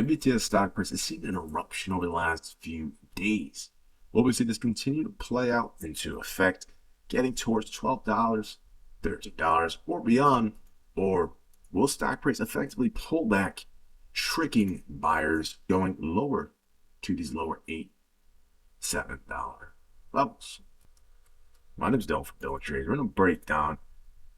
NVTS stock price has seen an eruption over the last few days. Will we see this continue to play out into effect, getting towards $12, $13, or beyond? Or will stock price effectively pull back, tricking buyers going lower to these lower $8, $7 levels? My name is Del from Del Trades. We're going to break down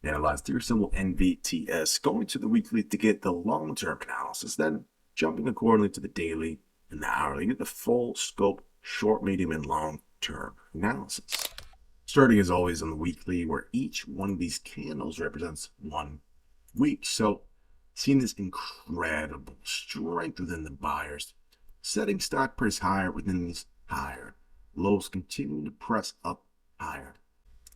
and analyze ticker symbol NVTS, going to the weekly to get the long-term analysis, then jumping accordingly to the daily and the hourly, get the full scope, short, medium, and long-term analysis. Starting as always on the weekly, where each one of these candles represents 1 week. So seeing this incredible strength within the buyers, setting stock price higher within these higher lows, continuing to press up higher.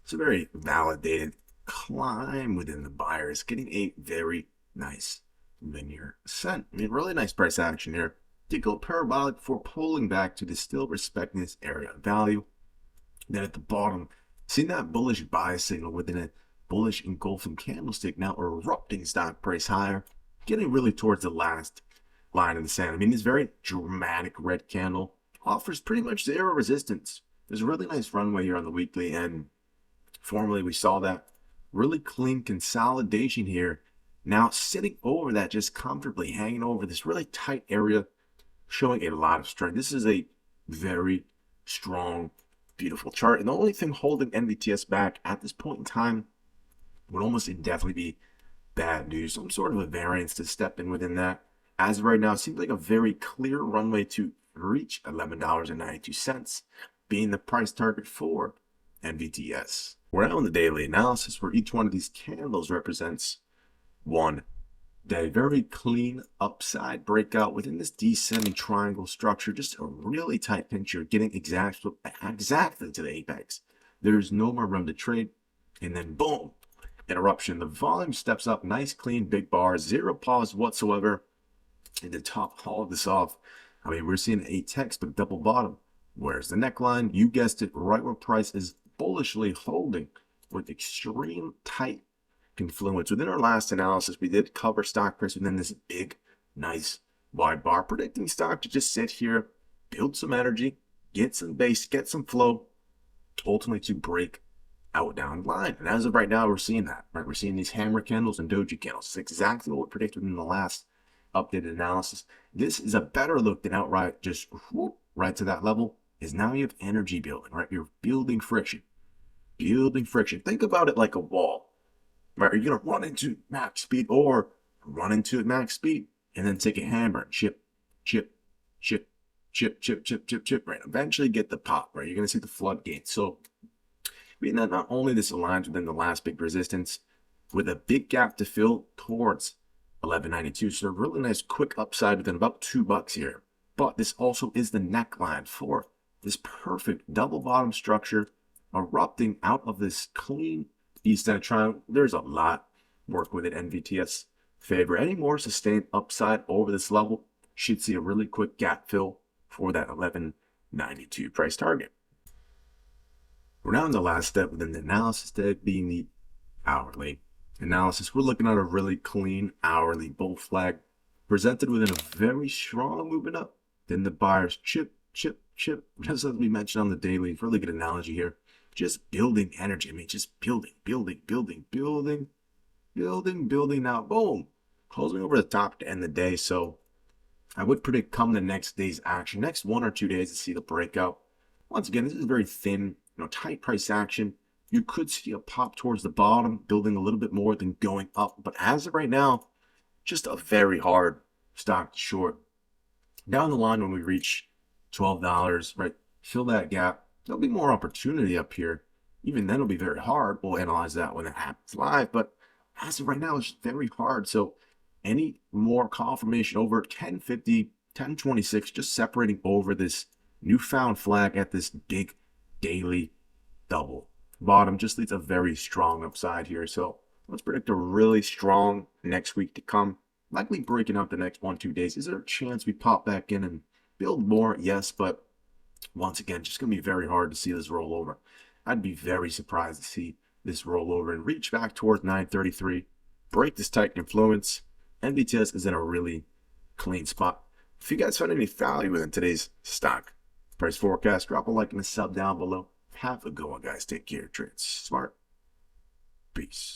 It's a very validated climb within the buyers, getting a very nice linear ascent. I mean, really nice price action here. Did go parabolic before pulling back to the still respecting this area of value. Then at the bottom, seeing that bullish buy signal within a bullish engulfing candlestick, now erupting stock price higher, getting really towards the last line in the sand. I mean, this very dramatic red candle offers pretty much zero resistance. There's a really nice runway here on the weekly, and formerly we saw that really clean consolidation here, now sitting over that, just comfortably hanging over this really tight area, showing a lot of strength. This is a very strong, beautiful chart, and the only thing holding NVTS back at this point in time would almost indefinitely be bad news, some sort of a variance to step in within that. As of right now, it seems like a very clear runway to reach $11.92, being the price target for NVTS. We're now in the daily analysis, where each one of these candles represents 1 day. Very clean upside breakout within this descending triangle structure. Just a really tight pinch here, getting exactly to the apex. There's no more room to trade. And then boom, an eruption. The volume steps up, nice clean big bars, zero pause whatsoever. And to top all of this off, I mean, we're seeing a textbook double bottom. Where's the neckline? You guessed it, right where price is bullishly holding, with extreme tight confluence. Within our last analysis, we did cover stock price within this big, nice wide bar, predicting stock to just sit here, build some energy, get some base, get some flow, ultimately to break out down the line. And as of right now, we're seeing that, right? We're seeing these hammer candles and doji candles. It's exactly what we predicted in the last updated analysis. This is a better look than outright just whoop, right to that level. Is now you have energy building, right? You're building friction. Think about it like a wall, right? You're going to run into max speed or run into it max speed and then take a hammer and chip, right? Eventually get the pop, right? You're going to see the floodgates. So being that not only this aligns within the last big resistance with a big gap to fill towards 11.92, so a really nice quick upside within about $2 here. But this also is the neckline for this perfect double bottom structure erupting out of this clean descent triangle. There's a lot work with it. NVTS favor any more sustained upside over this level should see a really quick gap fill for that 11.92 price target. We're now in the last step within the analysis, that being the hourly analysis. We're looking at a really clean hourly bull flag presented within a very strong movement up. Then the buyers chip, just as we mentioned on the daily. Really good analogy here. Just building energy. I mean, just building. Now, boom, closing over the top to end the day. So I would predict come the next day's action, next 1 or 2 days, to see the breakout. Once again, this is very thin, tight price action. You could see a pop towards the bottom, building a little bit more than going up. But as of right now, just a very hard stock to short. Down the line, when we reach $12, right, fill that gap. There'll be more opportunity up here. Even then, it'll be very hard. We'll analyze that when it happens live. But as of right now, it's very hard. So any more confirmation over 1050, 1026, just separating over this newfound flag at this big daily double bottom just leads a very strong upside here. So let's predict a really strong next week to come. Likely breaking out the next 1-2 days. Is there a chance we pop back in and build more? Yes, but once again, just going to be very hard to see this roll over. I'd be very surprised to see this roll over and reach back towards 933, break this tight influence. NVTS is in a really clean spot. If you guys found any value within today's stock price forecast, drop a like and a sub down below. Have a good one, guys. Take care. Trade smart. Peace.